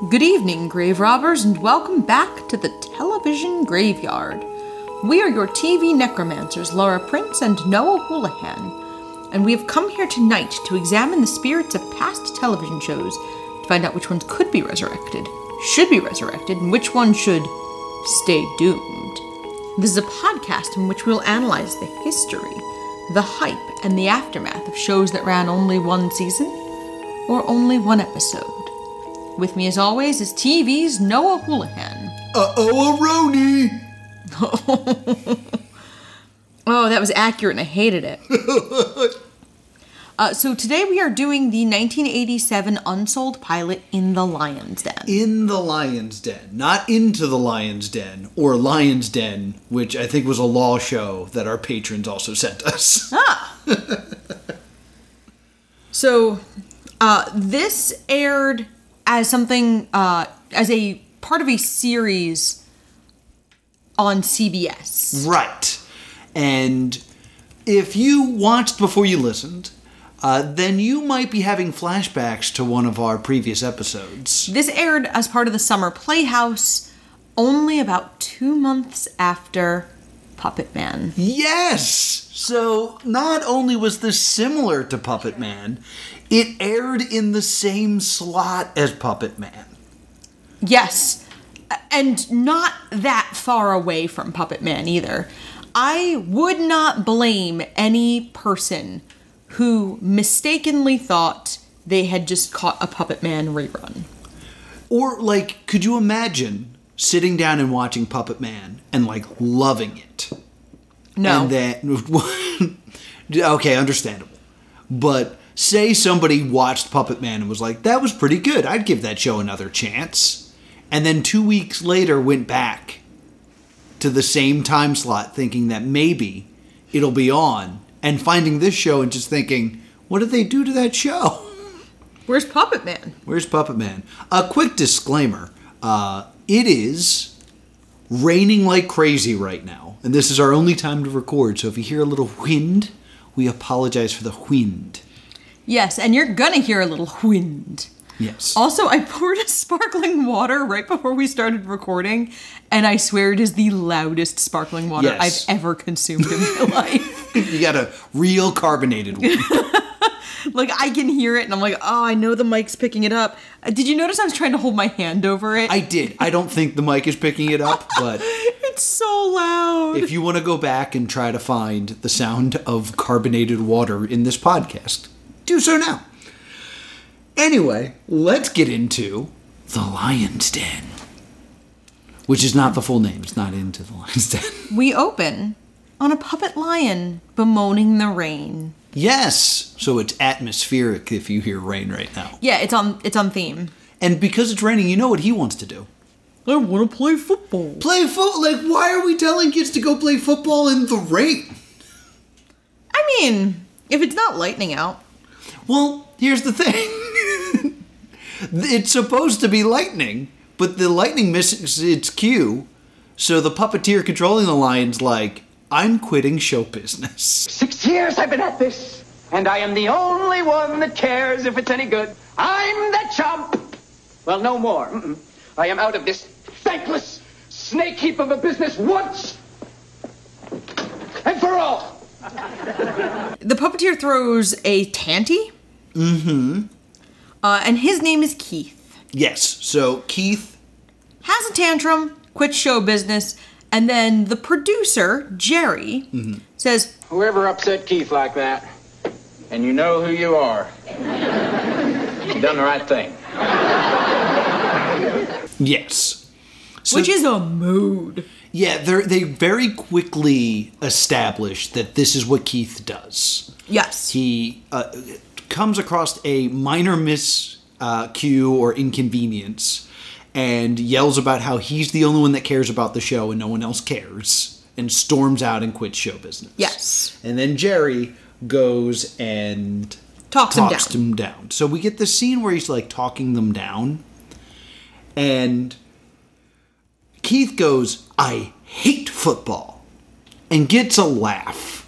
Good evening, grave robbers, and welcome back to the television graveyard. We are your TV necromancers, Laura Prince and Noah Houlihan, and we have come here tonight to examine the spirits of past television shows to find out which ones could be resurrected, should be resurrected, and which ones should stay doomed. This is a podcast in which we'll analyze the history, the hype, and the aftermath of shows that ran only one season or only one episode. With me, as always, is TV's Noah Houlihan. Uh-Oh-Aronni! Oh, that was accurate and I hated it. So today we are doing the 1987 unsold pilot In the Lion's Den. In the Lion's Den. Not Into the Lion's Den, or Lion's Den, which I think was a law show that our patrons also sent us. So, this aired as something, as a part of a series on CBS. Right. And if you watched before you listened, then you might be having flashbacks to one of our previous episodes. This aired as part of the Summer Playhouse only about 2 months after Puppetman. Yes! So, not only was this similar to Puppetman, it aired in the same slot as Puppetman. Yes, and not that far away from Puppetman either. I would not blame any person who mistakenly thought they had just caught a Puppetman rerun. Or, like, could you imagine sitting down and watching Puppetman and, like, loving it? No. And then, okay, understandable. But say somebody watched Puppetman and was like, that was pretty good, I'd give that show another chance. And then 2 weeks later went back to the same time slot thinking that maybe it'll be on, and finding this show and just thinking, what did they do to that show? Where's Puppetman? Where's Puppetman? A quick disclaimer. It is raining like crazy right now, and this is our only time to record, so if you hear a little wind, we apologize for the wind. Yes, and you're gonna hear a little wind. Yes. Also, I poured a sparkling water right before we started recording, and I swear it is the loudest sparkling water Yes. I've ever consumed in my life. You got a real carbonated one. Like, I can hear it, and I'm like, oh, I know the mic's picking it up. Did you notice I was trying to hold my hand over it? I did. I don't think the mic is picking it up, but It's so loud. if you want to go back and try to find the sound of carbonated water in this podcast, do so now. Anyway, let's get into The Lion's Den. Which is not the full name. It's not Into the Lion's Den. We open on a puppet lion bemoaning the rain. Yes! So it's atmospheric if you hear rain right now. Yeah, it's on theme. And because it's raining, you know what he wants to do. I want to play football. Play football? Like, why are we telling kids to go play football in the rain? I mean, if it's not lightning out. Well, here's the thing. It's supposed to be lightning, but the lightning misses its cue, so the puppeteer controlling the lion's like, I'm quitting show business. 6 years I've been at this, and I am the only one that cares if it's any good. I'm the chump! Well, no more. I am out of this thankless snake heap of a business once and for all. The puppeteer throws a tanty. Mm-hmm. And his name is Keith. Yes, so Keith Has a tantrum, quits show business, and then the producer, Jerry, says, Whoever upset Keith like that, and you know who you are, you done the right thing. yes. So, which is a mood. yeah, they very quickly establish that this is what Keith does. Yes. He comes across a minor miscue or inconvenience and yells about how he's the only one that cares about the show and no one else cares, and storms out and quits show business. Yes. And then Jerry goes and Talks him down. So we get this scene where he's like talking them down, and Keith goes, I hate football, and gets a laugh.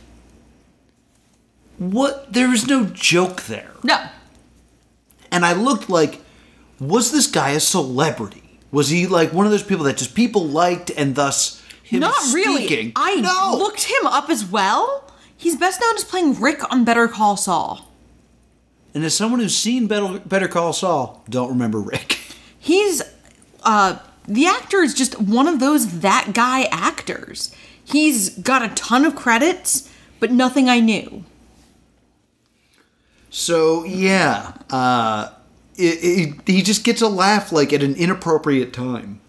What? There is no joke there. No. And I looked like, was this guy a celebrity? Was he like one of those people that just people liked and thus him Not really. speaking? I looked him up as well. He's best known as playing Rick on Better Call Saul. And as someone who's seen Better Call Saul, don't remember Rick. He's, the actor is just one of those that guy actors. He's got a ton of credits, but nothing I knew. So, yeah, he just gets a laugh, like, at an inappropriate time.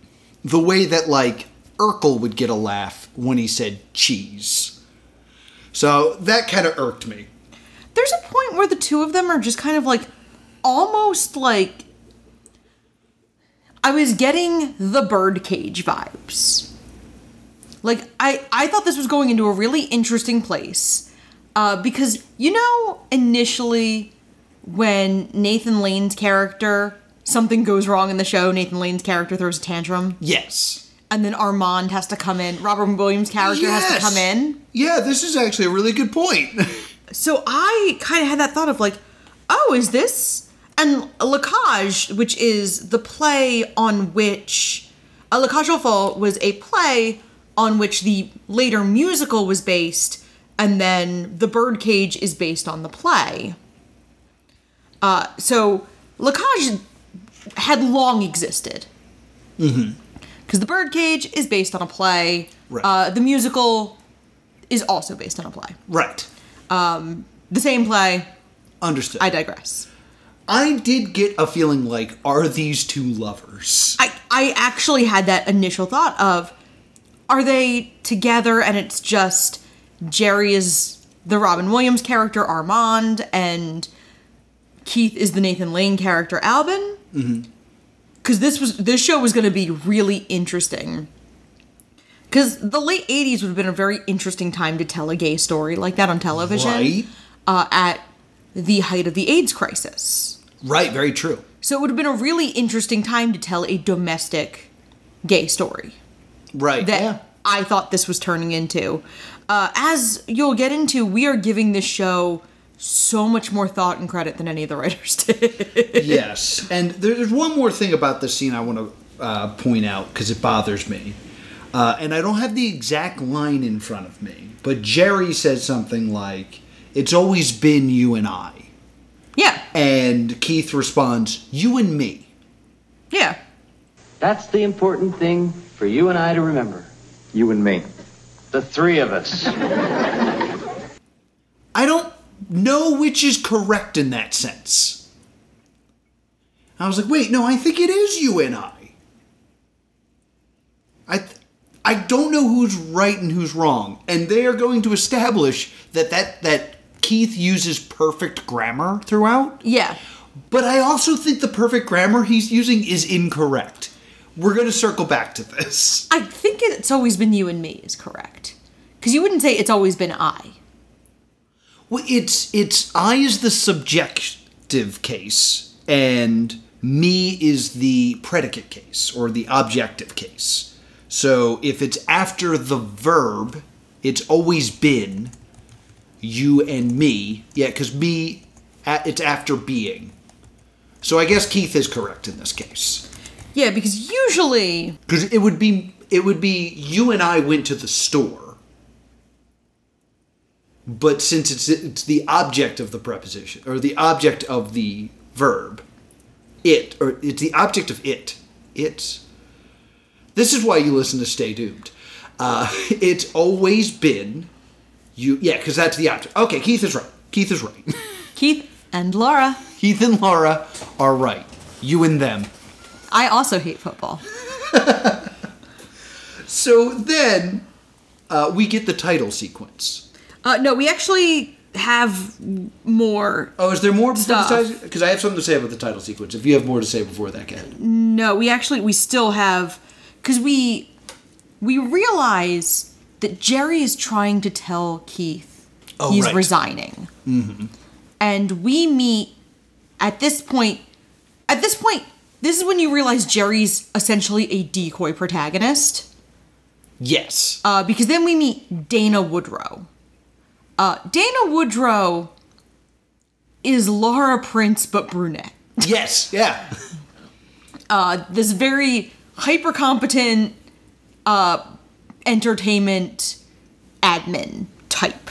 The way that, like, Urkel would get a laugh when he said cheese. So, that kind of irked me. There's a point where the two of them are just kind of, like, almost, like... I was getting the Birdcage vibes. Like, I thought this was going into a really interesting place. Because, you know, initially, when Nathan Lane's character, something goes wrong in the show, Nathan Lane's character throws a tantrum. Yes. And then Armand has to come in. Robert Williams' character has to come in. Yeah, this is actually a really good point. So I kind of had that thought of like, oh, is this... And La Cage, which is the play on which... La Cage aux Folles was a play on which the later musical was based, and then The Birdcage is based on the play. So La Cage had long existed. Mm-hmm. Because The Birdcage is based on a play. Right. The musical is also based on a play. Right. The same play. Understood. I digress. I did get a feeling like, are these two lovers? I actually had that initial thought of, are they together and it's just Jerry is the Robin Williams character, Armand, and Keith is the Nathan Lane character, Albin? Mm-hmm. Because this show was going to be really interesting. Because the late 80s would have been a very interesting time to tell a gay story like that on television. Right. At the height of the AIDS crisis. Right, very true. So it would have been a really interesting time to tell a domestic gay story. Right, that I thought this was turning into. As you'll get into, we are giving this show so much more thought and credit than any of the writers did. Yes, and there's one more thing about this scene I want to point out, because it bothers me. And I don't have the exact line in front of me, but Jerry says something like, "It's always been you and I." Yeah. And Keith responds, "You and me." Yeah. That's the important thing for you and I to remember. You and me. The three of us. I don't know which is correct in that sense. I was like, wait, no, I think it is you and I. I don't know who's right and who's wrong. And they are going to establish that Keith uses perfect grammar throughout. Yeah. But I also think the perfect grammar he's using is incorrect. We're going to circle back to this. I think it's always been you and me is correct. Because you wouldn't say it's always been I. Well, it's I is the subjective case, and me is the predicate case, or the objective case. So if it's after the verb, it's always been you and me. Yeah, because me, it's after being. So I guess Keith is correct in this case. Yeah, because usually... Because it would be you and I went to the store. But since it's the object of the preposition, or the object of the verb, it's the object of it. This is why you listen to Stay Doomed. It's always been you. Yeah, because that's the object. Okay, Keith is right. Keith and Laura. Keith and Laura are right. You and them. I also hate football. So then we get the title sequence. No, we actually have more. Oh, is there more stuff? Because I have something to say about the title sequence. If you have more to say before that, Kat. No, we still have, because we realize that Jerry is trying to tell Keith he's resigning. Mm-hmm. And we meet at this point, this is when you realize Jerry's essentially a decoy protagonist. Yes. Because then we meet Dana Woodrow. Dana Woodrow is Laura Prince, but brunette. Yes, yeah. this very hyper-competent entertainment admin type.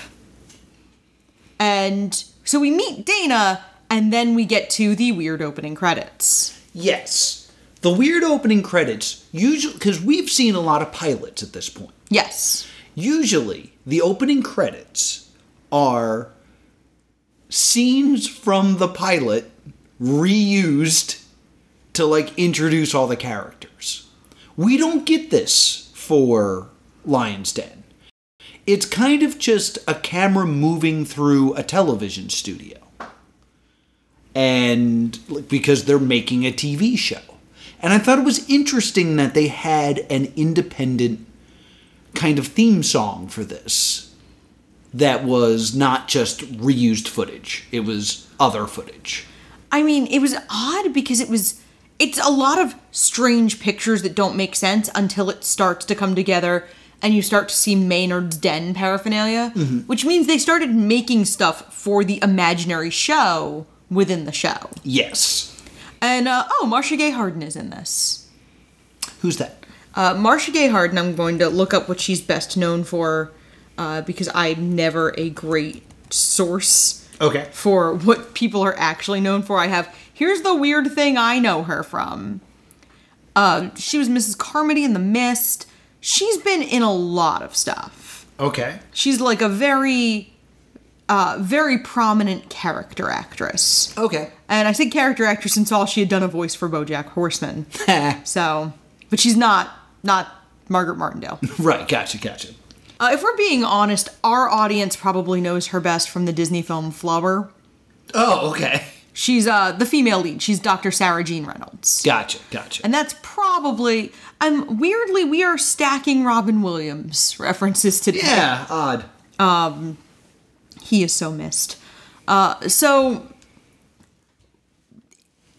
And so we meet Dana, and then we get to the weird opening credits. Yes. The weird opening credits, usually, because we've seen a lot of pilots at this point. Yes. Usually, the opening credits are scenes from the pilot reused to, like, introduce all the characters. We don't get this for Lion's Den. It's kind of just a camera moving through a television studio. And because they're making a TV show. And I thought it was interesting that they had an independent kind of theme song for this that was not just reused footage. It was other footage. I mean, it was odd because it's a lot of strange pictures that don't make sense until it starts to come together and you start to see Maynard's Den paraphernalia, which means they started making stuff for the imaginary show within the show. Yes. And, Marcia Gay Harden is in this. Who's that? Marcia Gay Harden, I'm going to look up what she's best known for, because I'm never a great source for what people are actually known for. Here's the weird thing I know her from. She was Mrs. Carmody in The Mist. She's been in a lot of stuff. Okay. She's like a very prominent character actress. Okay. And I say character actress since all she had done a voice for BoJack Horseman. So, but she's not Margaret Martindale. Right, gotcha. If we're being honest, our audience probably knows her best from the Disney film Flower. Oh, okay. She's the female lead. She's Dr. Sarah Jean Reynolds. Gotcha. And that's probably... weirdly, we are stacking Robin Williams references today. Yeah, odd. He is so missed.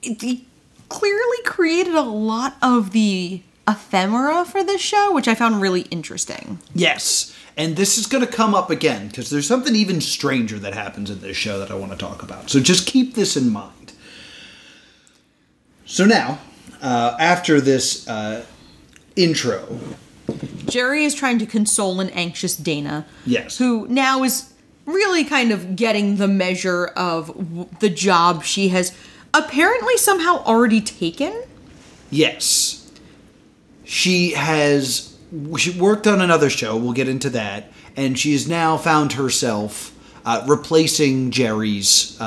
He clearly created a lot of the ephemera for this show, which I found really interesting. Yes, and this is going to come up again, because there's something even stranger that happens in this show that I want to talk about. So just keep this in mind. So now, after this intro... Jerry is trying to console an anxious Dana. Yes. Who now is really kind of getting the measure of the job she has apparently somehow already taken. Yes. She worked on another show, we'll get into that, and she has now found herself replacing Jerry's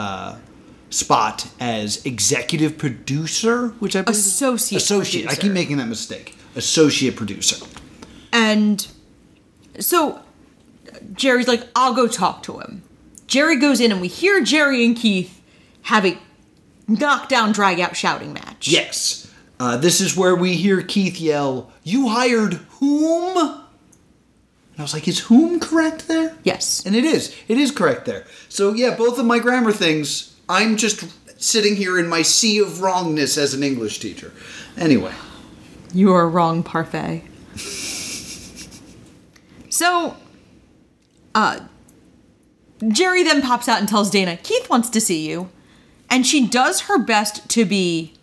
spot as executive producer, which I believe Associate producer. I keep making that mistake. Associate producer. And so Jerry's like, I'll go talk to him. Jerry goes in and we hear Jerry and Keith have a knockdown, drag-out shouting match. Yes. This is where we hear Keith yell, "You hired whom?" And I was like, is whom correct there? Yes. And it is. It is correct there. So yeah, both of my grammar things, I'm just sitting here in my sea of wrongness as an English teacher. Anyway. You are wrong, Parfait. So, Jerry then pops out and tells Dana, Keith wants to see you. And she does her best to be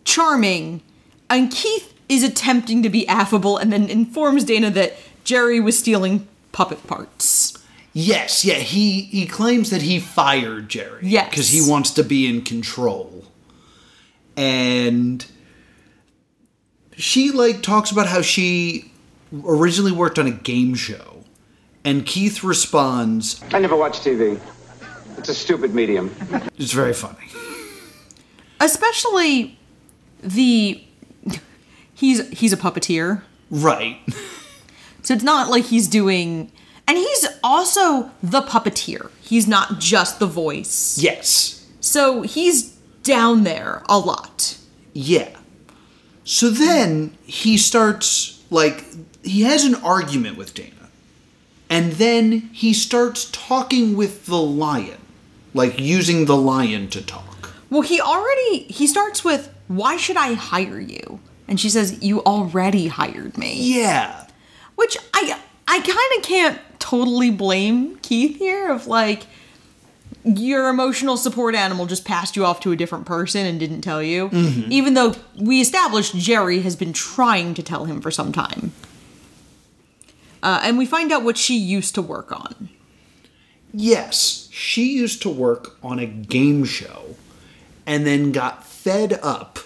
charming. And Keith is attempting to be affable and then informs Dana that Jerry was stealing puppet parts. Yes, yeah, he claims that he fired Jerry. Yes. Because he wants to be in control. And she, talks about how she originally worked on a game show. And Keith responds, I never watch TV. It's a stupid medium. It's very funny. Especially he's a puppeteer. Right. So it's not like he's doing... And he's also the puppeteer. He's not just the voice. Yes. So he's down there a lot. Yeah. So then he starts, he has an argument with Dana. And then he starts talking with the lion. Using the lion to talk. Well, he starts with, why should I hire you? And she says, you already hired me. Yeah. Which I kind of can't totally blame Keith here of your emotional support animal just passed you off to a different person and didn't tell you. Even though we established Jerry has been trying to tell him for some time. And we find out what she used to work on. Yes, she used to work on a game show and then got fed up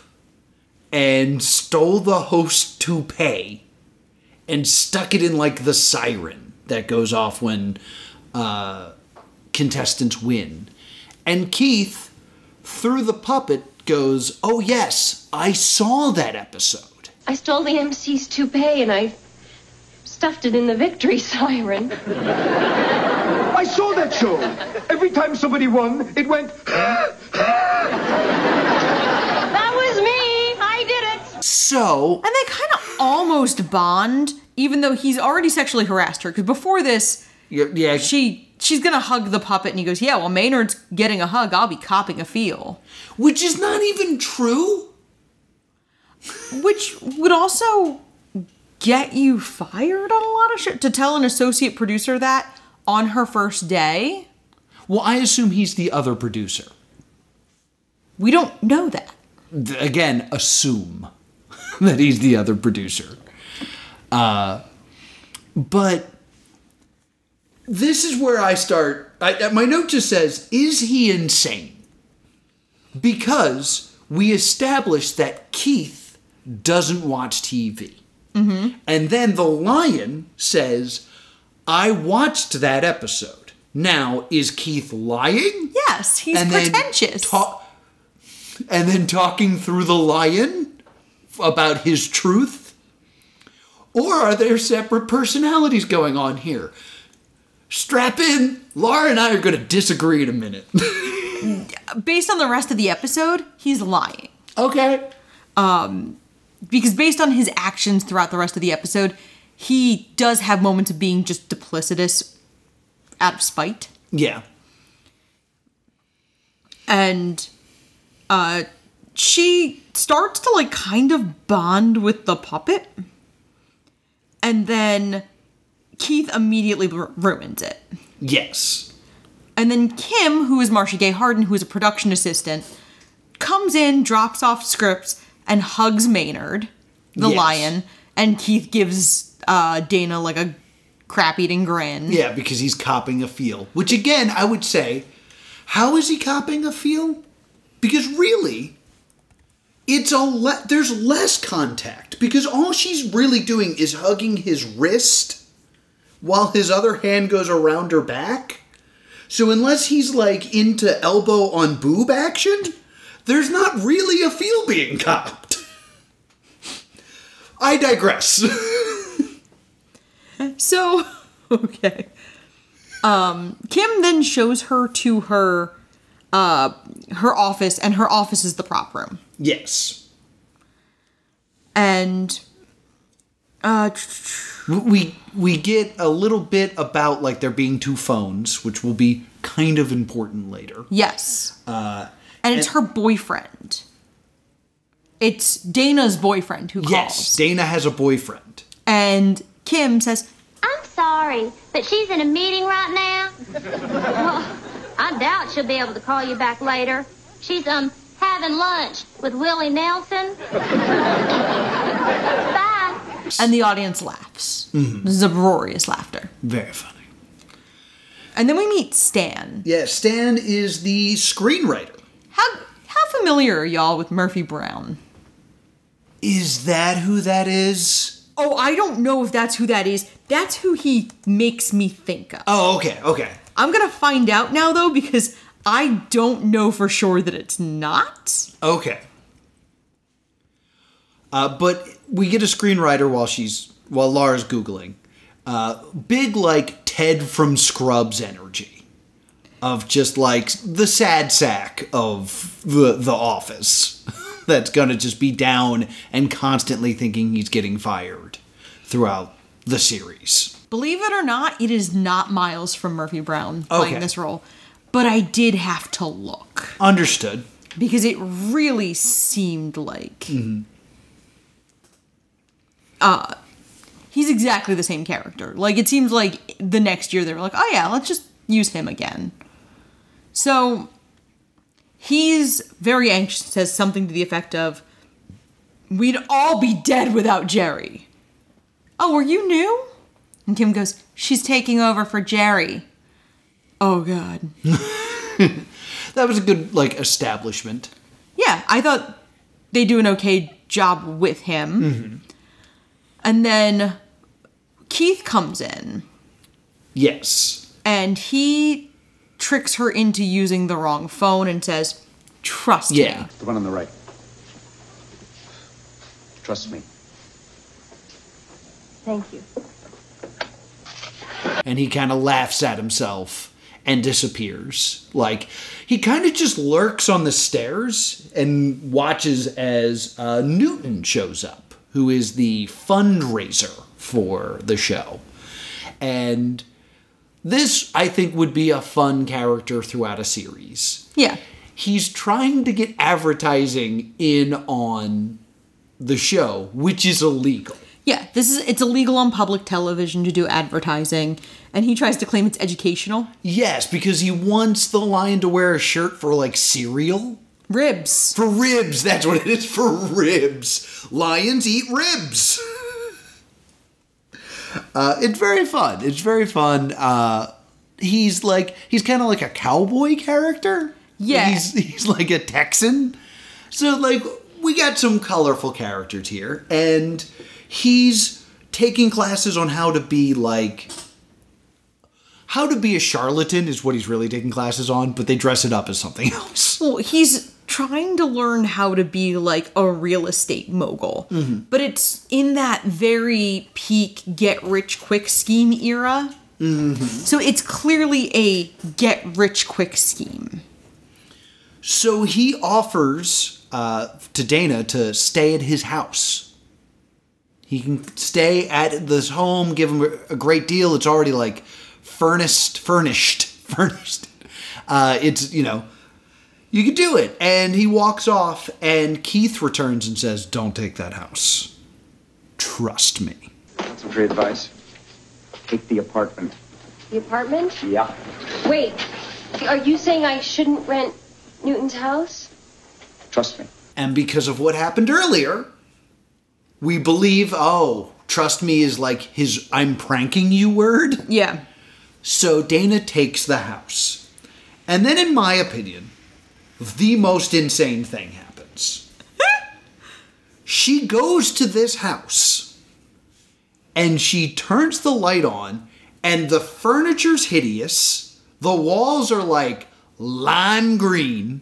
and stole the host toupee and stuck it in like the siren that goes off when contestants win. And Keith, through the puppet, goes, "Oh yes, I saw that episode. I stole the MC's toupee and I stuffed it in the victory siren." I saw that show. Every time somebody won, it went... That was me. I did it. So... And they kind of almost bond, even though he's already sexually harassed her. Because before this, yeah, she's going to hug the puppet, and he goes, yeah, well, Maynard's getting a hug. I'll be copping a feel. Which is not even true. Which would also get you fired on a lot of shit. To tell an associate producer that on her first day. Well, I assume he's the other producer. We don't know that. Again, assume that he's the other producer. But this is where I start. My note just says, is he insane? Because we established that Keith doesn't watch TV. And then the lion says, I watched that episode. Now, is Keith lying? Yes, he's pretentious. And then talking through the lion about his truth? Or are there separate personalities going on here? Strap in. Laura and I are going to disagree in a minute. Based on the rest of the episode, he's lying. Okay. Because based on his actions throughout the rest of the episode, he does have moments of being just duplicitous out of spite. Yeah. And she starts to like kind of bond with the puppet. And then Keith immediately ruins it. Yes. And then Kim, who is Marcia Gay Harden, who is a production assistant, comes in, drops off scripts, and hugs Maynard, the lion. And Keith gives Dana like a crap-eating grin. Yeah, because he's copping a feel. Which again, I would say, how is he copping a feel? Because really, it's there's less contact. Because all she's really doing is hugging his wrist while his other hand goes around her back. So unless he's like into elbow on boob action, there's not really a feel being copped. I digress. So, okay. Kim then shows her to her office, and her office is the prop room. Yes. And we get a little bit about like there being two phones, which will be kind of important later. Yes. And it's her boyfriend. It's Dana's boyfriend who calls. Yes, Dana has a boyfriend. And Kim says, I'm sorry, but she's in a meeting right now. Well, I doubt she'll be able to call you back later. She's, having lunch with Willie Nelson. Bye. and the audience laughs. This is uproarious laughter. Very funny. And then we meet Stan. Yeah, Stan is the screenwriter. How familiar are y'all with Murphy Brown? Is that who that is? Oh, I don't know if that's who that is. That's who he makes me think of. Oh, okay. I'm gonna find out now, though, because I don't know for sure that it's not. Okay. But we get a screenwriter while Laura's Googling. Big, like, Ted from Scrubs energy. Of just, like, the sad sack of the office. That's gonna just be down and constantly thinking he's getting fired throughout the series. Believe it or not, it is not Miles from Murphy Brown playing this role. But I did have to look. Understood. Because it really seemed like... he's exactly the same character. Like, it seems like the next year they were like, oh yeah, let's just use him again. So he's very anxious, says something to the effect of, we'd all be dead without Jerry. Oh, were you new? And Kim goes, she's taking over for Jerry. Oh, God. That was a good, establishment. Yeah, I thought they do an okay job with him. Mm-hmm. And then Keith comes in. Yes. And he tricks her into using the wrong phone and says, trust me. The one on the right. Trust me. Thank you. And he kind of laughs at himself and disappears. He kind of just lurks on the stairs and watches as Newton shows up, who is the fundraiser for the show. And this, I think, would be a fun character throughout a series. Yeah. He's trying to get advertising in on the show, which is illegal. Yeah, it's illegal on public television to do advertising, and he tries to claim it's educational. Yes, because he wants the lion to wear a shirt for, cereal. Ribs. For ribs, that's what it is, for ribs. Lions eat ribs. It's very fun. It's very fun. He's kind of like a cowboy character. Yeah. He's like a Texan. So, we got some colorful characters here, and he's taking classes on how to be a charlatan is what he's really taking classes on, but they dress it up as something else. Well, he's trying to learn how to be a real estate mogul, but it's in that very peak get-rich-quick scheme era. Mm-hmm. So it's clearly a get-rich-quick scheme. So he offers to Dana to stay at his house. He can stay at this home, give him a great deal. It's already furnished. It's, you could do it. And he walks off, and Keith returns and says, don't take that house. Trust me. Want some free advice? Take the apartment. The apartment? Yeah. Wait, are you saying I shouldn't rent Newton's house? Trust me. And because of what happened earlier, we believe, trust me is his I'm pranking you word. Yeah. So Dana takes the house. And then, in my opinion, the most insane thing happens. She goes to this house, and she turns the light on, and the furniture's hideous. The walls are lime green.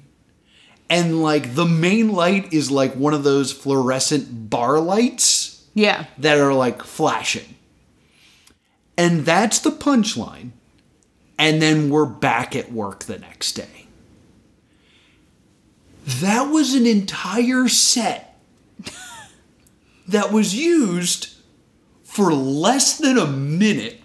And the main light is one of those fluorescent bar lights. Yeah. That are flashing. And that's the punchline. And then we're back at work the next day. That was an entire set that was used for less than a minute.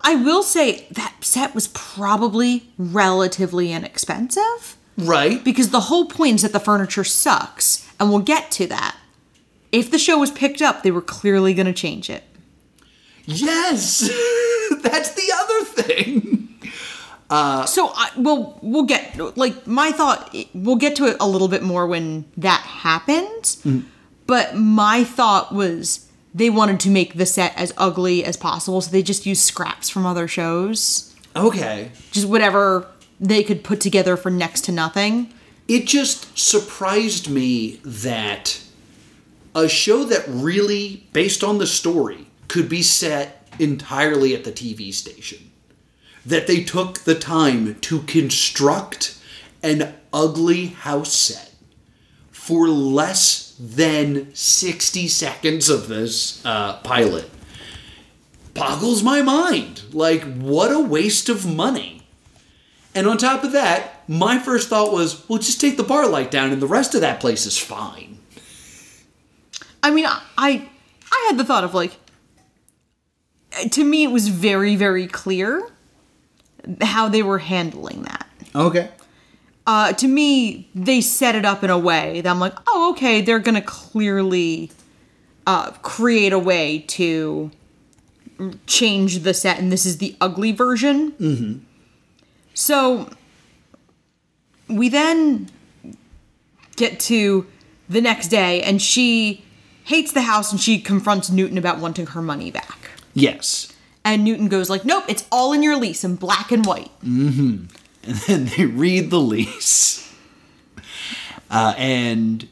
I will say that set was probably relatively inexpensive. Right. Because the whole point is that the furniture sucks, and we'll get to that. If the show was picked up, they were clearly going to change it. Yes! That's the other thing. We'll get, my thought, we'll get to it a little bit more when that happens. Mm. But my thought was they wanted to make the set as ugly as possible, so they just used scraps from other shows. Okay. Just whatever they could put together for next to nothing. It just surprised me that a show that really, based on the story, could be set entirely at the TV station, that they took the time to construct an ugly house set for less than 60 seconds of this pilot. Boggles my mind. What a waste of money. And on top of that, my first thought was, well, just take the bar light down and the rest of that place is fine. I mean, I had the thought of to me it was very, very clear how they were handling that. Okay. To me, they set it up in a way that I'm oh, okay, they're going to clearly create a way to change the set, and this is the ugly version. Mm-hmm. So we then get to the next day, and she hates the house, and she confronts Newton about wanting her money back. Yes. And Newton goes like, nope, it's all in your lease in black and white. Mm-hmm. And then they read the lease. And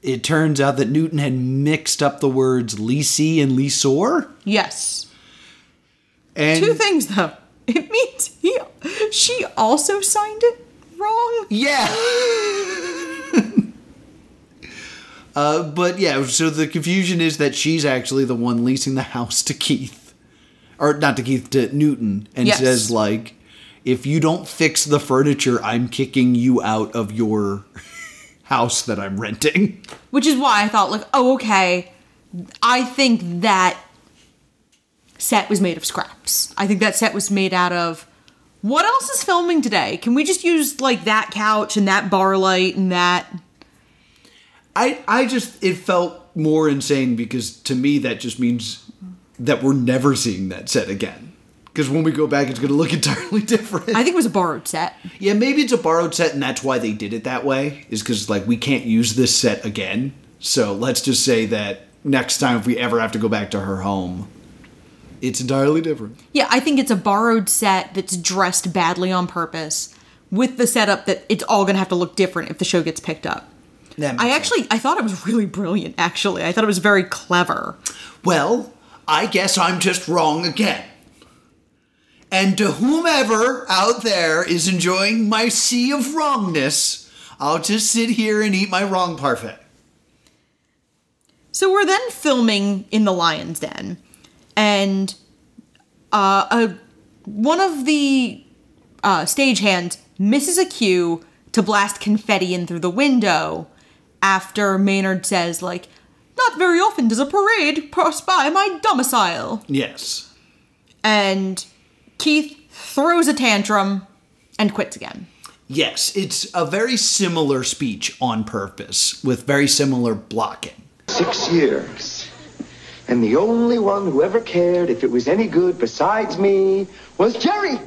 it turns out that Newton had mixed up the words leasee and leaseor. Yes. And 2 things, though. It means she also signed it wrong. Yeah. But yeah, so the confusion is that she's actually the one leasing the house to Keith. Or not to Keith, to Newton. And says, like, if you don't fix the furniture, I'm kicking you out of your house that I'm renting. Which is why I thought, like, oh, okay, I think that set was made of scraps. I think that set was made out of, what else is filming today? Can we just use, like, that couch and that bar light and that? I just, it felt more insane because to me that just means that we're never seeing that set again. Because when we go back, it's going to look entirely different. I think it was a borrowed set. Yeah, maybe it's a borrowed set and that's why they did it that way. Is because, like, we can't use this set again. So let's just say that next time if we ever have to go back to her home, it's entirely different. Yeah, I think it's a borrowed set that's dressed badly on purpose with the setup that it's all going to have to look different if the show gets picked up. I thought it was really brilliant, actually. I thought it was very clever. Well, I guess I'm just wrong again. And to whomever out there is enjoying my sea of wrongness, I'll just sit here and eat my wrong parfait. So we're then filming in the Lion's Den, and one of the stagehands misses a cue to blast confetti in through the window after Maynard says, like, not very often does a parade pass by my domicile. Yes. And Keith throws a tantrum and quits again. Yes, it's a very similar speech on purpose, with very similar blocking. 6 years. And the only one who ever cared if it was any good besides me was Jerry.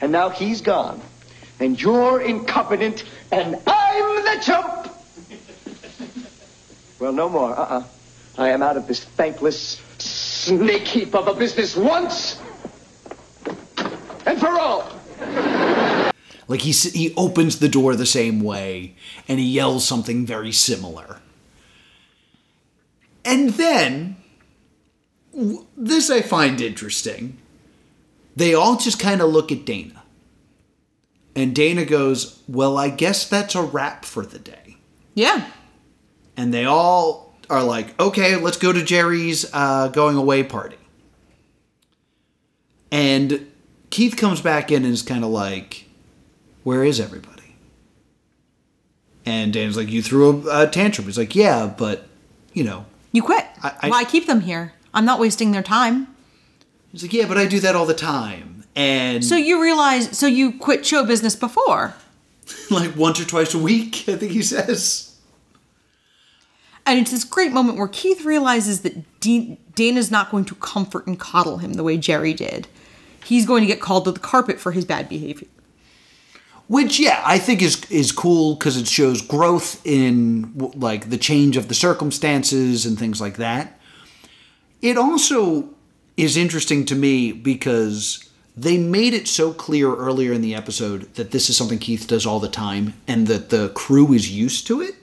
And now he's gone. And you're incompetent, and I'm the chump. Well, no more. I am out of this thankless snake heap of a business once and for all. Like, he opens the door the same way, and he yells something very similar. And then, this I find interesting. They all just kind of look at Dana. And Dana goes, well, I guess that's a wrap for the day. Yeah. And they all are like, okay, let's go to Jerry's going away party. And Keith comes back in and is kind of like, where is everybody? And Dana's like, you threw a tantrum. He's like, yeah, but, you know. You quit. Why keep them here? I'm not wasting their time. He's like, yeah, but I do that all the time. And so you quit show business before. Like once or twice a week, I think he says. And it's this great moment where Keith realizes that Dana's not going to comfort and coddle him the way Jerry did. He's going to get called to the carpet for his bad behavior. Which, yeah, I think is cool because it shows growth in, like, the change of the circumstances and things like that. It also is interesting to me because they made it so clear earlier in the episode that this is something Keith does all the time and that the crew is used to it.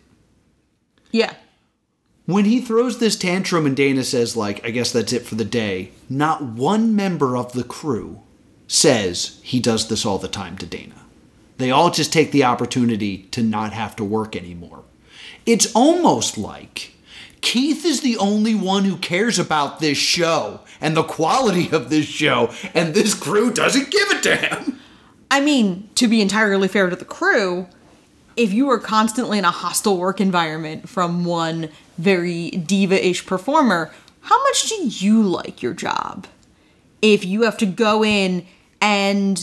Yeah. When he throws this tantrum and Dana says, like, I guess that's it for the day, not one member of the crew says he does this all the time to Dana. They all just take the opportunity to not have to work anymore. It's almost like Keith is the only one who cares about this show and the quality of this show, and this crew doesn't give it to him. I mean, to be entirely fair to the crew, if you are constantly in a hostile work environment from one very diva-ish performer, how much do you like your job? If you have to go in and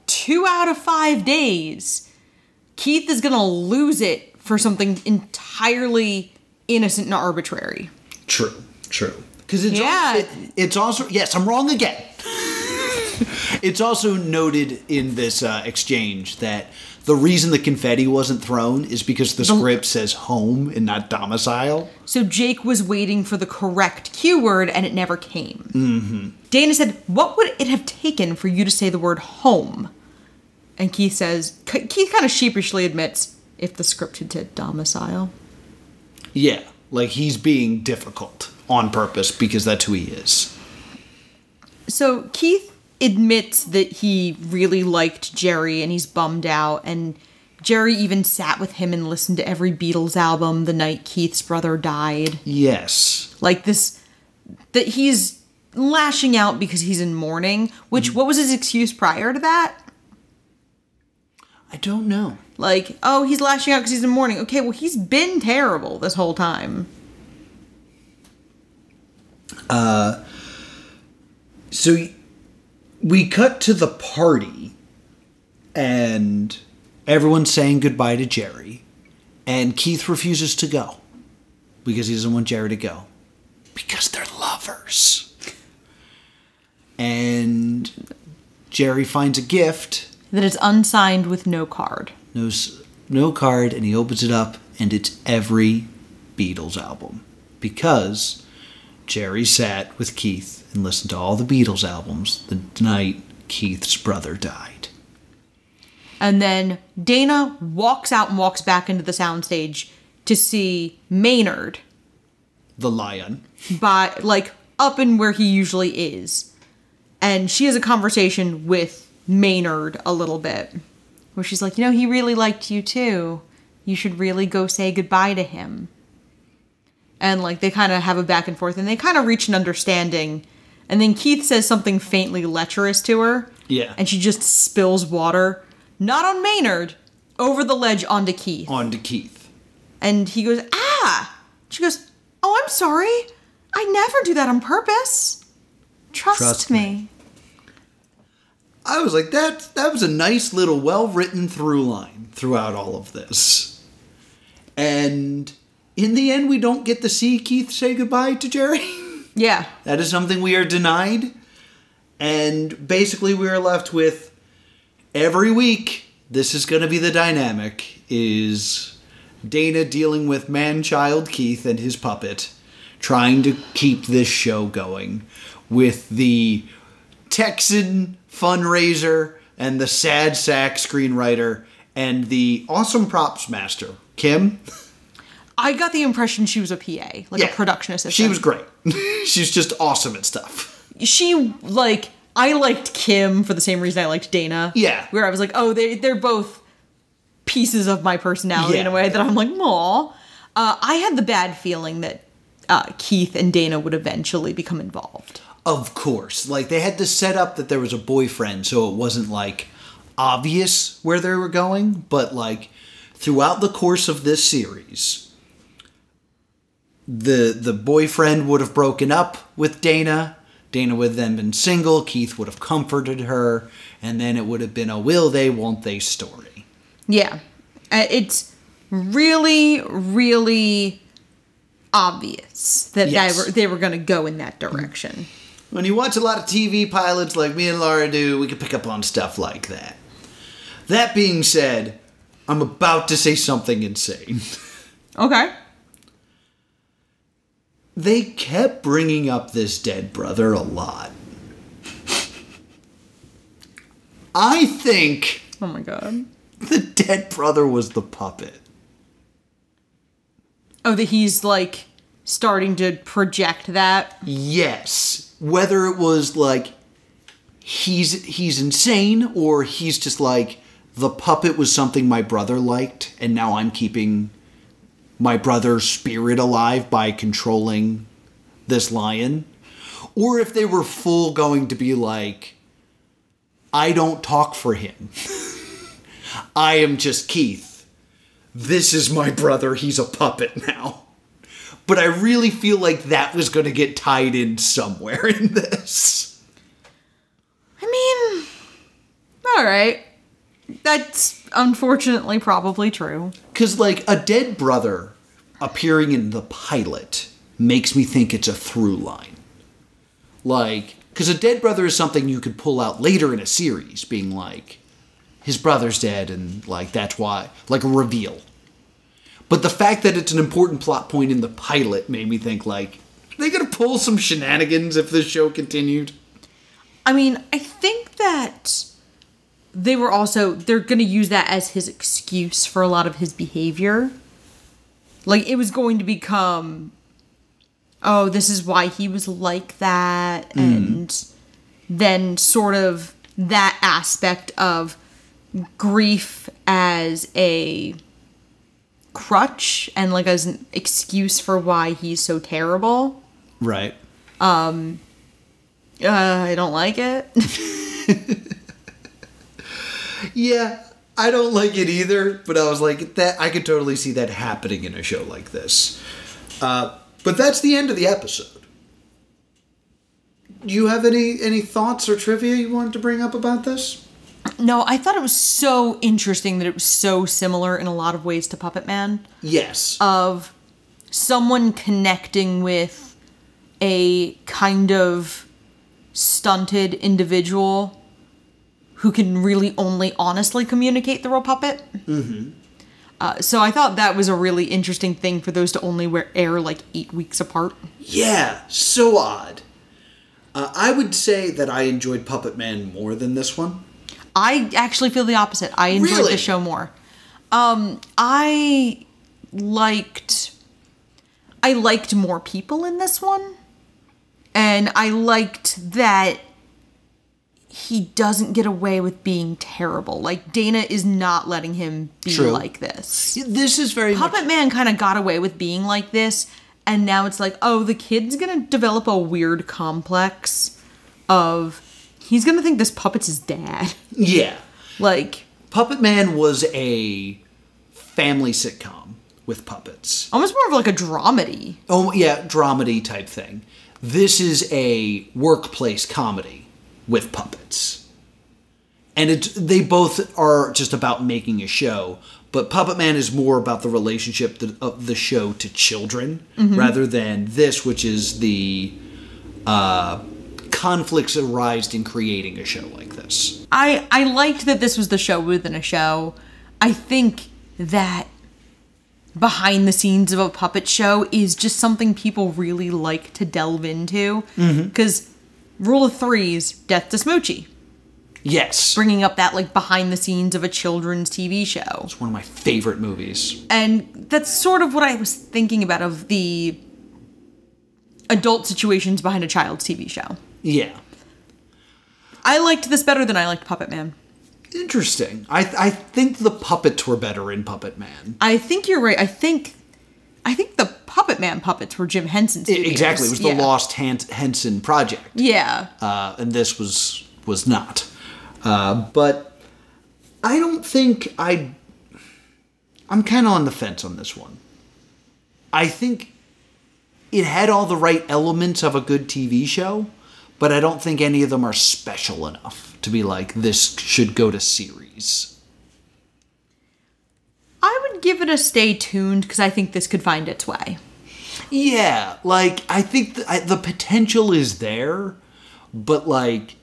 2 out of 5 days, Keith is going to lose it for something entirely innocent and arbitrary. True. Because it's also, yes, I'm wrong again. It's also noted in this exchange that the reason the confetti wasn't thrown is because the script says home and not domicile. So Jake was waiting for the correct cue word and it never came. Mm-hmm. Dana said, what would it have taken for you to say the word home? And Keith kind of sheepishly admits, if the script had said domicile. Yeah, like he's being difficult on purpose because that's who he is. So Keith admits that he really liked Jerry and he's bummed out, and Jerry even sat with him and listened to every Beatles album the night Keith's brother died. Yes. Like this, that he's lashing out because he's in mourning, which, what was his excuse prior to that? I don't know. Like, oh, he's lashing out because he's in mourning. Okay, well, he's been terrible this whole time. So we cut to the party, and everyone's saying goodbye to Jerry, and Keith refuses to go because he doesn't want Jerry to go because they're lovers. And Jerry finds a gift That it's unsigned with no card. no card, and he opens it up, and it's every Beatles album because Jerry sat with Keith and listened to all the Beatles albums the night Keith's brother died. And then Dana walks out and walks back into the soundstage to see Maynard The lion. up in where he usually is. And she has a conversation with Maynard a little bit, where she's like, he really liked you too. You should really go say goodbye to him. And they kind of have a back and forth, and they kind of reach an understanding. And then Keith says something faintly lecherous to her. Yeah. And she just spills water, not on Maynard, over the ledge onto Keith. Onto Keith. And he goes, ah! She goes, oh, I'm sorry. I never do that on purpose. Trust me. I was like, that was a nice little well-written through line throughout all of this. And in the end, we don't get to see Keith say goodbye to Jerry. Yeah. That is something we are denied. And basically we are left with every week, this is going to be the dynamic, is Dana dealing with man-child Keith and his puppet, trying to keep this show going with the Texan fundraiser and the sad sack screenwriter and the awesome props master, Kim. I got the impression she was a PA, a production assistant. She was great. She's just awesome at stuff. I liked Kim for the same reason I liked Dana. Yeah. Where I was like, oh, they're both pieces of my personality in a way that I'm like, aw. I had the bad feeling that Keith and Dana would eventually become involved. Of course. They had to set up that there was a boyfriend, so it wasn't, obvious where they were going. But, throughout the course of this series, the boyfriend would have broken up with Dana. Dana would have then been single. Keith would have comforted her. And then it would have been a will they, won't they story. Yeah. It's really, really obvious that they were going to go in that direction. When you watch a lot of TV pilots like me and Laura do, we can pick up on stuff like that. That being said, I'm about to say something insane. Okay. They kept bringing up this dead brother a lot. I think... Oh my god. The dead brother was the puppet. Oh, that he's, starting to project that? Yes. Whether it was, he's insane, or he's just the puppet was something my brother liked, and now I'm keeping my brother's spirit alive by controlling this lion. Or if they were full going to be I don't talk for him. I am just Keith. This is my brother. He's a puppet now. But I really feel like that was going to get tied in somewhere in this. I mean, all right. That's unfortunately probably true. Because, a dead brother appearing in the pilot makes me think it's a through line. Because a dead brother is something you could pull out later in a series, being like, his brother's dead, and like that's why, like a reveal. But the fact that it's an important plot point in the pilot made me think, like, are they gonna pull some shenanigans if this show continued? I mean, I think that they're gonna use that as his excuse for a lot of his behavior. Like, it was going to become, oh, this is why he was like that, and then sort of that aspect of grief as a crutch and like as an excuse for why he's so terrible. Right. I don't like it. Yeah, I don't like it either, but I was like, that I could totally see that happening in a show like this. But that's the end of the episode. Do you have any thoughts or trivia you wanted to bring up about this? No, I thought it was so interesting that it was so similar in a lot of ways to Puppetman. Yes. Of someone connecting with a kind of stunted individual who can really only honestly communicate through a puppet. Mm-hmm. So I thought that was a really interesting thing for those to only air like 8 weeks apart. Yeah, so odd. I would say that I enjoyed Puppetman more than this one. I actually feel the opposite. I enjoyed the show more. I liked more people in this one. And I liked that he doesn't get away with being terrible. Like, Dana is not letting him be like this. This is very much... Puppetman kind of got away with being like this, and now it's like, oh, the kid's gonna develop a weird complex of... He's gonna think this puppet's his dad. Yeah. Like... Puppetman was a family sitcom with puppets. Almost more of like a dramedy. Oh, yeah, dramedy type thing. This is a workplace comedy with puppets. And they both are just about making a show, but Puppetman is more about the relationship of the show to children, rather than this, which is the conflicts arised in creating a show like this. I liked that this was the show within a show. I think that behind the scenes of a puppet show is just something people really like to delve into. Because rule of threes, death to Smoochie. Yes. Bringing up that like behind the scenes of a children's TV show. It's one of my favorite movies. And that's sort of what I was thinking about of the adult situations behind a child's TV show. Yeah. I liked this better than I liked Puppetman. Interesting. I think the puppets were better in Puppetman. I think you're right. I think the Puppetman puppets were Jim Henson's studios. Exactly. It was the Lost Henson project. Yeah. And this was not. But I don't think I'm kind of on the fence on this one. I think it had all the right elements of a good TV show, but I don't think any of them are special enough to be like, this should go to series. I would give it a stay tuned because I think this could find its way. Yeah, like, I think the potential is there, but like,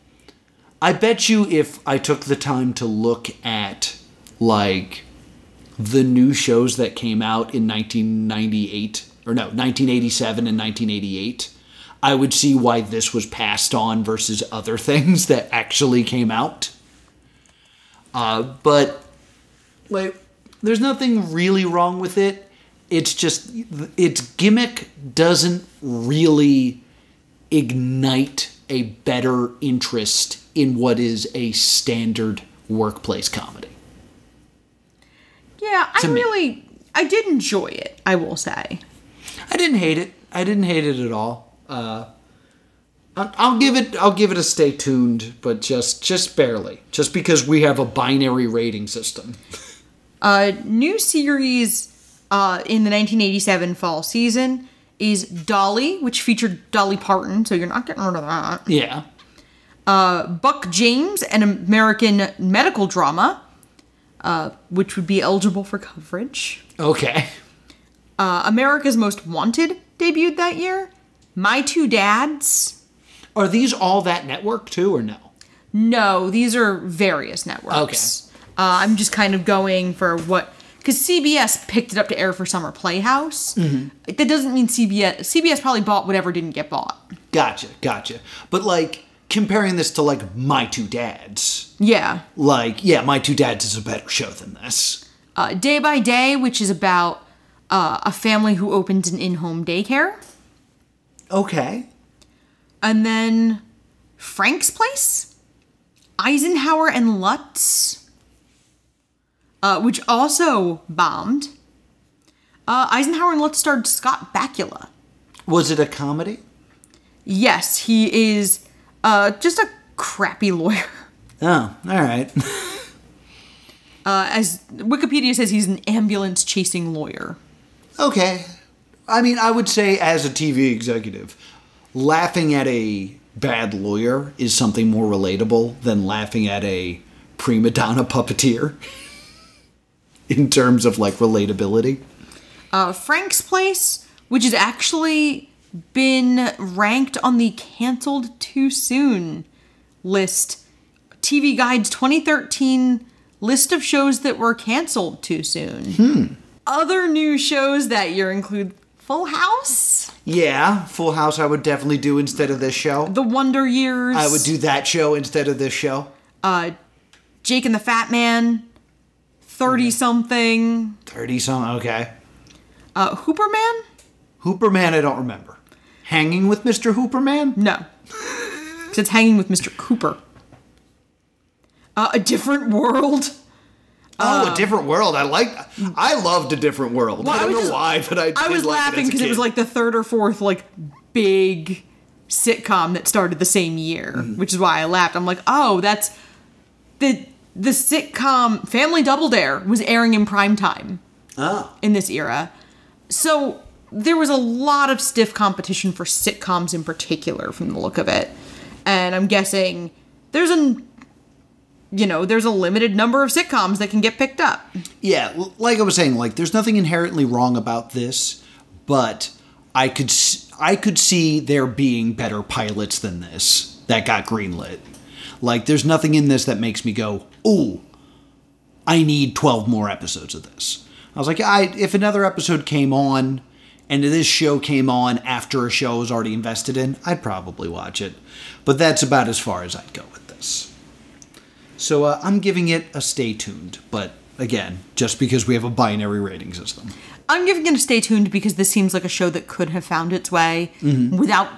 I bet you if I took the time to look at, like, the new shows that came out in 1987 and 1988, I would see why this was passed on versus other things that actually came out. But, like, there's nothing really wrong with it. It's just, its gimmick doesn't really ignite a better interest in what is a standard workplace comedy. Yeah, I did enjoy it, I will say. I didn't hate it. I didn't hate it at all. I'll give it a stay tuned, but just barely. Just because we have a binary rating system. New series in the 1987 fall season is Dolly, which featured Dolly Parton, so you're not getting rid of that. Yeah. Buck James, an American medical drama, which would be eligible for coverage. Okay. America's Most Wanted debuted that year. My Two Dads. Are these all that network too, or no? No, these are various networks. Okay. I'm just kind of going for what... Because CBS picked it up to air for Summer Playhouse. Mm-hmm. That doesn't mean CBS probably bought whatever didn't get bought. Gotcha. But, like, comparing this to, like, My Two Dads. Yeah. Like, yeah, My Two Dads is a better show than this. Day by Day, which is about a family who opens an in-home daycare. Okay. And then Frank's Place, Eisenhower and Lutz, which also bombed. Eisenhower and Lutz starred Scott Bakula. Was it a comedy? Yes, he is just a crappy lawyer. Oh, all right. As Wikipedia says, he's an ambulance-chasing lawyer. Okay. I mean, I would say as a TV executive, laughing at a bad lawyer is something more relatable than laughing at a prima donna puppeteer in terms of, like, relatability. Frank's Place, which has actually been ranked on the Canceled Too Soon list. TV Guide's 2013 list of shows that were canceled too soon. Other new shows that year include Full House. Yeah, Full House I would definitely do instead of this show. The Wonder Years. I would do that show instead of this show. Jake and the Fat Man. 30-something. 30-something, okay. Hooperman? Hooperman I don't remember. Hanging with Mr. Hooperman? No. Because it's Hanging with Mr. Cooper. A Different World. A Different World. I loved A Different World. Well, I don't know why, but I was laughing because it was like the third or fourth like big sitcom that started the same year, which is why I laughed. I'm like, oh, that's the sitcom Family Double Dare was airing in prime time in this era. So there was a lot of stiff competition for sitcoms in particular from the look of it. And I'm guessing there's a limited number of sitcoms that can get picked up. Yeah, like I was saying, like there's nothing inherently wrong about this, but I could see there being better pilots than this that got greenlit. Like there's nothing in this that makes me go, "Ooh, I need 12 more episodes of this." I was like, if another episode came on and this show came on after a show I was already invested in, I'd probably watch it. But that's about as far as I'd go with this. So I'm giving it a stay tuned, but again, just because we have a binary rating system. I'm giving it a stay tuned because this seems like a show that could have found its way without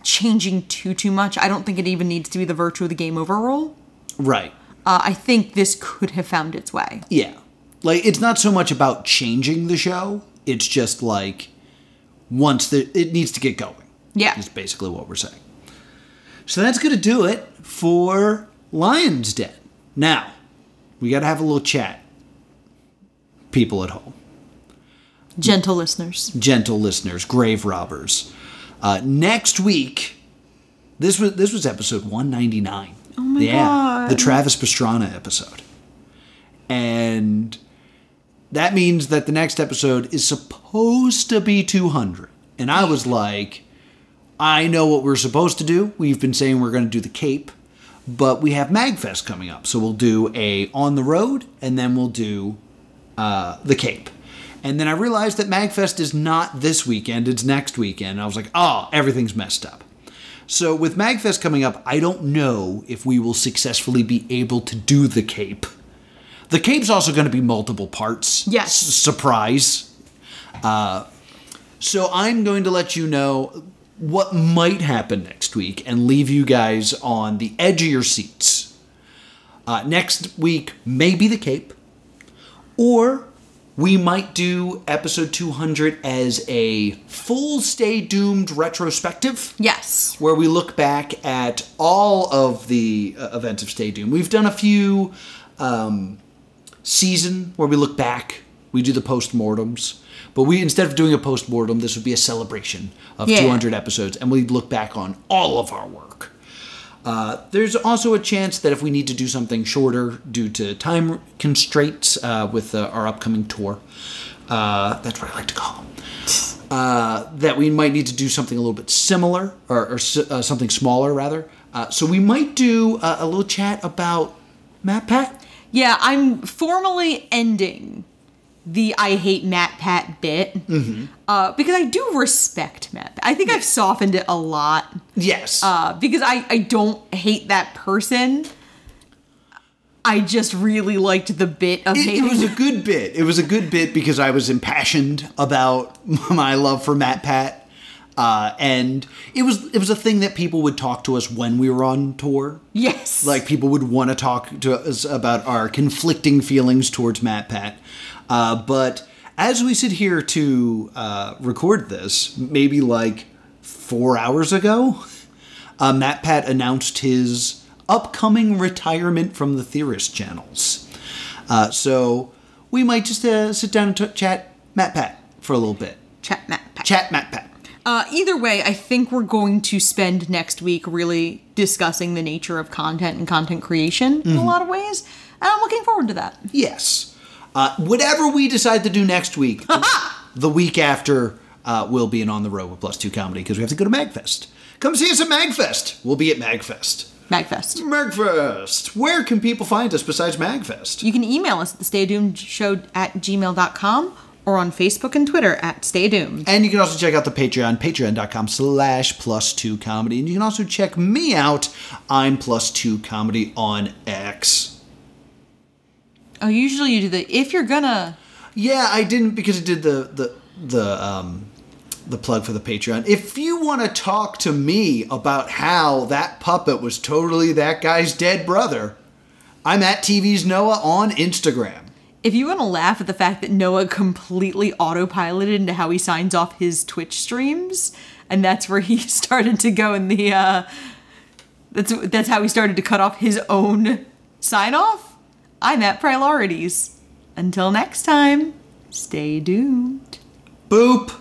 changing too much. I don't think it even needs to be the virtue of the game over rule. Right. I think this could have found its way. Yeah. Like, it's not so much about changing the show. It's just like, it needs to get going. Yeah. Is basically what we're saying. So that's going to do it for Lion's Den. Now, we got to have a little chat. People at home. Gentle listeners, grave robbers. Next week, this was episode 199. Oh my God. The Travis Pastrana episode. And that means that the next episode is supposed to be 200. And I was like, I know what we're supposed to do. We've been saying we're going to do the Cape. But we have MagFest coming up. So we'll do a On the Road, and then we'll do the Cape. And then I realized that MagFest is not this weekend, it's next weekend. And I was like, oh, everything's messed up. So with MagFest coming up, I don't know if we will successfully be able to do the Cape. The Cape's also going to be multiple parts. Yes. Surprise. So I'm going to let you know what might happen next week and leave you guys on the edge of your seats. Next week, maybe the Cape. Or we might do episode 200 as a full Stay Doomed retrospective. Yes. Where we look back at all of the events of Stay Doomed. We've done a few season where we look back. We do the post-mortems. But instead of doing a post-mortem, this would be a celebration of 200 episodes. And we'd look back on all of our work. There's also a chance that if we need to do something shorter due to time constraints with our upcoming tour, that's what I like to call them. that we might need to do something a little bit similar, or something smaller, rather. So we might do a little chat about MatPat. Yeah, I'm formally ending the I hate MatPat bit. Because I do respect MatPat. I think I've softened it a lot. Yes. Because I don't hate that person. I just really liked the bit of hating. It was a good bit. It was a good bit because I was impassioned about my love for MatPat. And it was a thing that people would talk to us when we were on tour. Yes. Like, people would want to talk to us about our conflicting feelings towards MatPat. But as we sit here to record this, maybe like 4 hours ago, MatPat announced his upcoming retirement from the Theorist channels. So we might just sit down and chat MatPat for a little bit. Chat MatPat. Chat MatPat. Either way, I think we're going to spend next week really discussing the nature of content and content creation in a lot of ways. And I'm looking forward to that. Yes. Whatever we decide to do next week, the week after, we'll be On the Road with Plus 2 Comedy because we have to go to MagFest. Come see us at MagFest. We'll be at MagFest. MagFest. Where can people find us besides MagFest? You can email us at thestaydoomedshow@gmail.com or on Facebook and Twitter at Stay Doomed. And you can also check out the Patreon, patreon.com/plus2comedy. And you can also check me out. I'm Plus2Comedy on X. Oh, usually you do the if you're gonna. Yeah, I didn't because it did the plug for the Patreon. If you want to talk to me about how that puppet was totally that guy's dead brother, I'm at TV's Noah on Instagram. If you want to laugh at the fact that Noah completely autopiloted into how he signs off his Twitch streams, and that's where he started to go in the, that's how he started to cut off his own sign-off, I'm at Priorities. Until next time, stay doomed. Boop!